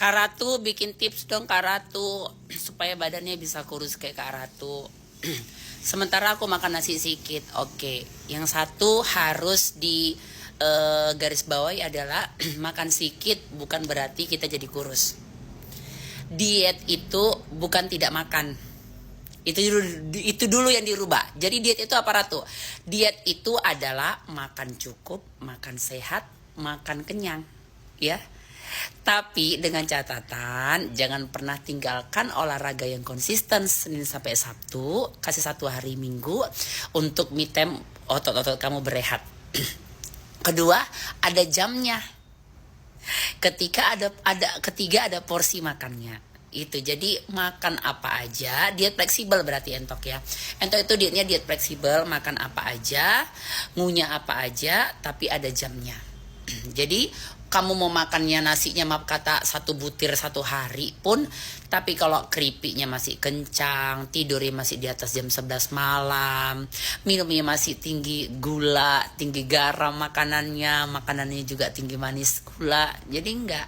Kak Ratu bikin tips dong Kak Ratu supaya badannya bisa kurus kayak Kak Ratu. Sementara aku makan nasi sedikit. Oke, yang satu harus di garis bawahi adalah makan sedikit bukan berarti kita jadi kurus. Diet itu bukan tidak makan. Itu dulu yang dirubah. Jadi diet itu apa Ratu? Diet itu adalah makan cukup, makan sehat, makan kenyang, ya. Tapi dengan catatan jangan pernah tinggalkan olahraga yang konsisten Senin sampai Sabtu, kasih 1 hari Minggu untuk me time, otot-otot kamu berehat. Kedua, ada jamnya. Ketiga ada porsi makannya. Itu jadi makan apa aja, diet fleksibel berarti entok ya. Entok itu dietnya diet fleksibel, makan apa aja, ngunyah apa aja, tapi ada jamnya. Jadi kamu mau makannya nasinya maaf kata 1 butir 1 hari pun, tapi kalau keripiknya masih kencang, tidurnya masih di atas jam 11 malam, minumnya masih tinggi gula, tinggi garam makanannya juga tinggi manis gula, jadi enggak.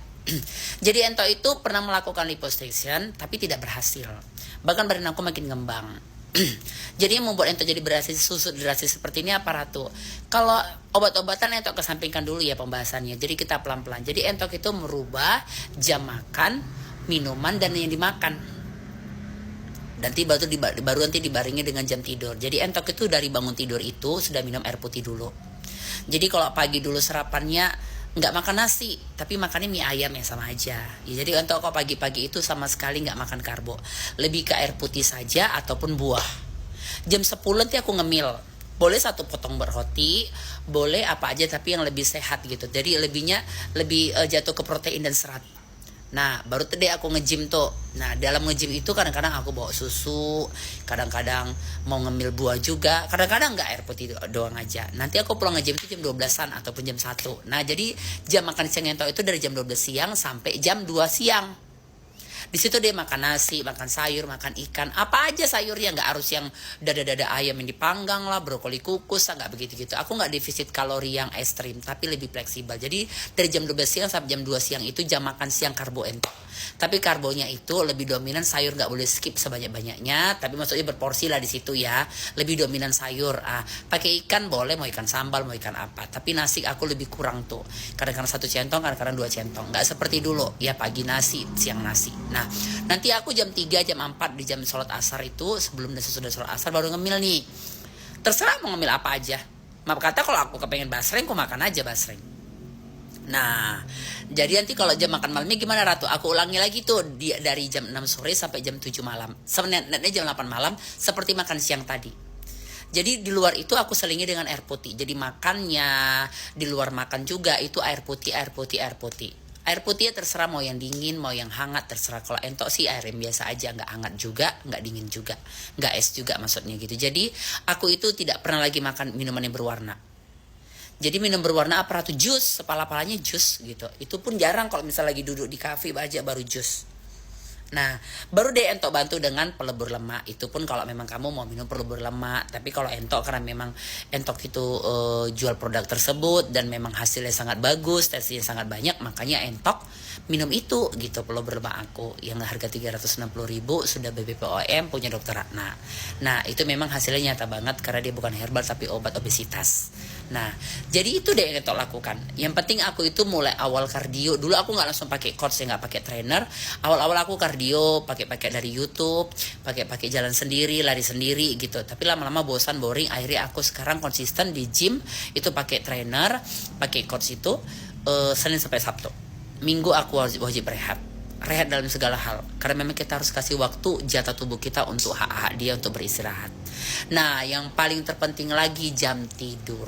Jadi Ento itu pernah melakukan liposuction tapi tidak berhasil. Bahkan badan aku makin ngembang. Jadi yang membuat Ento jadi berhasil susut drastis seperti ini apa Ratu? Kalau obat-obatan Ento kesampingkan dulu ya pembahasannya. Jadi kita pelan-pelan. Jadi Ento itu merubah jam makan, minuman dan yang dimakan. Nanti baru nanti dibarengi dengan jam tidur. Jadi Ento itu dari bangun tidur itu sudah minum air putih dulu. Jadi kalau pagi dulu sarapannya nggak makan nasi, tapi makannya mie ayam ya sama aja. Ya, jadi untuk kok pagi-pagi itu sama sekali nggak makan karbo, lebih ke air putih saja ataupun buah. Jam 10 nanti aku ngemil, boleh 1 potong berroti, boleh apa aja tapi yang lebih sehat gitu. Jadi lebih jatuh ke protein dan serat. Nah baru tadi aku nge-gym tuh. Nah dalam nge-gym itu kadang-kadang aku bawa susu, kadang-kadang mau ngemil buah juga, kadang-kadang nggak air putih doang aja. Nanti aku pulang nge-gym itu jam 12-an ataupun jam 1. Nah jadi jam makan siang yang itu dari jam 12 siang sampai jam 2 siang. Di situ dia makan nasi, makan sayur, makan ikan, apa aja sayurnya, nggak harus yang dada-dada ayam yang dipanggang lah, brokoli kukus, nggak begitu-gitu. Aku nggak defisit kalori yang ekstrim, tapi lebih fleksibel. Jadi dari jam 12 siang sampai jam 2 siang itu jam makan siang karbo entok. Tapi karbonya itu lebih dominan sayur, nggak boleh skip sebanyak-banyaknya. Tapi maksudnya berporsi lah di situ ya, lebih dominan sayur. Pakai ikan boleh, mau ikan sambal, mau ikan apa. Tapi nasi aku lebih kurang tuh. Kadang-kadang 1 centong, kadang-kadang 2 centong. Nggak seperti dulu ya pagi nasi, siang nasi. Nah nanti aku jam 3, jam 4 di jam sholat asar itu, sebelum dan sesudah sholat asar baru ngemil nih. Terserah mau ngemil apa aja. Maaf kata kalau aku kepengen basreng, aku makan aja basreng. Nah jadi nanti kalau jam makan malamnya gimana Ratu? Aku ulangi lagi tuh dari jam 6 sore sampai jam 7 malam. Sebenarnya jam 8 malam seperti makan siang tadi. Jadi di luar itu aku selingi dengan air putih. Jadi makannya di luar makan juga itu air putih, air putih, air putih. Air putihnya terserah mau yang dingin, mau yang hangat, terserah. Kalau entok sih air yang biasa aja, nggak hangat juga, nggak dingin juga, nggak es juga maksudnya gitu. Jadi aku itu tidak pernah lagi makan minuman yang berwarna. Jadi minum berwarna apa Ratu? Jus, sepala-palanya jus gitu. Itu pun jarang kalau misalnya lagi duduk di kafe aja baru jus. Nah baru deh entok bantu dengan pelebur lemak. Itu pun kalau memang kamu mau minum pelebur lemak. Tapi kalau entok karena memang entok itu jual produk tersebut dan memang hasilnya sangat bagus, tesnya sangat banyak, makanya entok minum itu gitu, pelebur lemak aku yang harga 360.000 sudah BPOM punya dokter Ratna. Nah itu memang hasilnya nyata banget karena dia bukan herbal tapi obat obesitas. Nah jadi itu deh yang entok lakukan. Yang penting aku itu mulai awal kardio dulu, aku nggak langsung pakai coach, nggak pakai trainer. Awal-awal aku kardio pakai dari YouTube, pakai jalan sendiri, lari sendiri gitu. Tapi lama-lama bosan, boring, akhirnya aku sekarang konsisten di gym itu pakai trainer, pakai coach itu Senin sampai Sabtu. Minggu aku wajib rehat dalam segala hal karena memang kita harus kasih waktu jatah tubuh kita untuk hak-hak dia untuk beristirahat. Nah yang paling terpenting lagi jam tidur.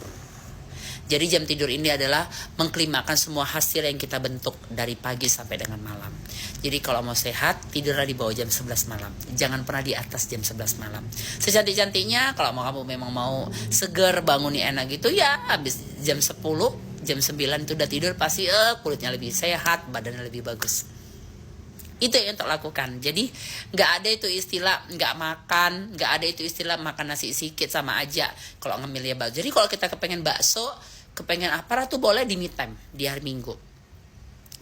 Jadi jam tidur ini adalah mengklimakan semua hasil yang kita bentuk dari pagi sampai dengan malam. Jadi kalau mau sehat, tidurlah di bawah jam 11 malam. Jangan pernah di atas jam 11 malam. Secantik-cantiknya kalau kamu memang mau seger, bangunnya enak gitu ya, habis jam 10, jam 9 itu udah tidur pasti kulitnya lebih sehat, badannya lebih bagus. Itu yang untuk lakukan. Jadi nggak ada itu istilah nggak makan, nggak ada itu istilah makan nasi sedikit sama aja kalau ngemilnya bakso. Jadi kalau kita kepengen bakso, kepengen apa tuh boleh di me time di hari Minggu.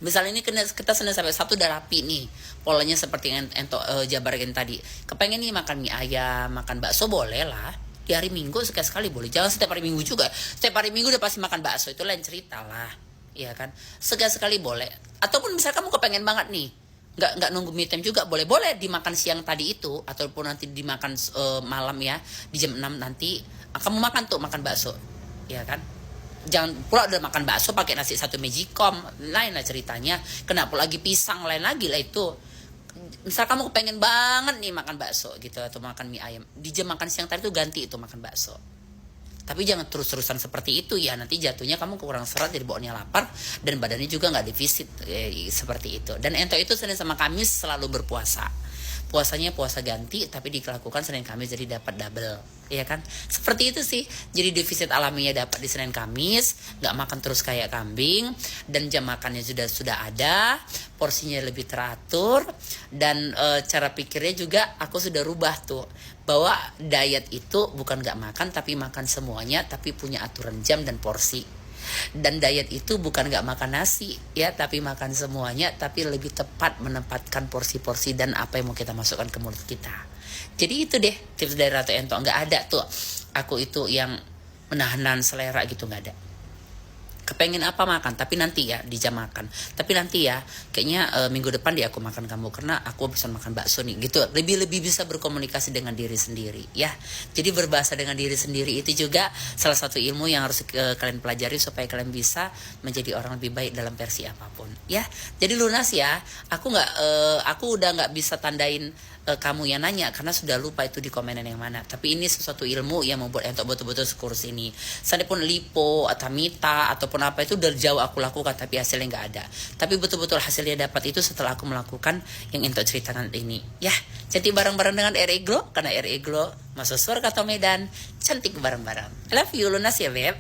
Misalnya ini kita Senin sampai Sabtu udah rapi nih, polanya seperti yang ento jabarin tadi. Kepengen nih makan mie ayam, makan bakso, boleh lah. Di hari Minggu sekali-sekali boleh. Jangan setiap hari Minggu juga. Setiap hari Minggu udah pasti makan bakso, itu lain cerita lah. Iya kan? Sekali-sekali boleh. Ataupun misalnya kamu kepengen banget nih, nggak nunggu me time juga, boleh dimakan siang tadi itu, ataupun nanti dimakan malam ya, di jam 6 nanti kamu makan bakso. Iya kan? Jangan pula udah makan bakso pakai nasi satu magicom, lain lah ceritanya. Kenapa lagi pisang, lain lagi lah itu. Misal kamu kepengen banget nih makan bakso gitu, atau makan mie ayam, di jam makan siang tadi tuh ganti itu makan bakso. Tapi jangan terus-terusan seperti itu ya, nanti jatuhnya kamu kurang serat, jadi bawaannya lapar dan badannya juga nggak defisit seperti itu. Dan ento itu Senin sama Kamis selalu berpuasa. Puasanya puasa ganti tapi dilakukan Senin Kamis, jadi dapat double, ya kan? Seperti itu sih. Jadi defisit alaminya dapat di Senin Kamis, nggak makan terus kayak kambing, dan jam makannya sudah ada, porsinya lebih teratur, dan cara pikirnya juga aku sudah rubah tuh, bahwa diet itu bukan nggak makan tapi makan semuanya, tapi punya aturan jam dan porsi. Dan diet itu bukan gak makan nasi ya, tapi makan semuanya, tapi lebih tepat menempatkan porsi-porsi dan apa yang mau kita masukkan ke mulut kita. Jadi itu deh tips dari Ratu Ento. Gak ada tuh aku itu yang menahan selera gitu, gak ada. Kepengen apa makan, tapi nanti ya di jam makan. Tapi nanti ya kayaknya minggu depan deh aku makan kamu, karena aku bisa makan bakso nih gitu. Lebih bisa berkomunikasi dengan diri sendiri ya. Jadi berbahasa dengan diri sendiri itu juga salah satu ilmu yang harus kalian pelajari supaya kalian bisa menjadi orang lebih baik dalam versi apapun ya. Jadi lunas ya. Aku udah nggak bisa tandain kamu yang nanya karena sudah lupa itu di komenan yang mana. Tapi ini sesuatu ilmu yang membuat Ento betul-betul sekurs ini. Seandainya lipo atau mita ataupun apa itu udah jauh aku lakukan tapi hasilnya nggak ada. Tapi betul-betul hasilnya dapat itu setelah aku melakukan yang Ento ceritakan ini. Ya, cantik bareng-bareng dengan Air Glow, karena Air Glow masuk surga atau Medan, cantik bareng-bareng. I love you Lunas ya Beb.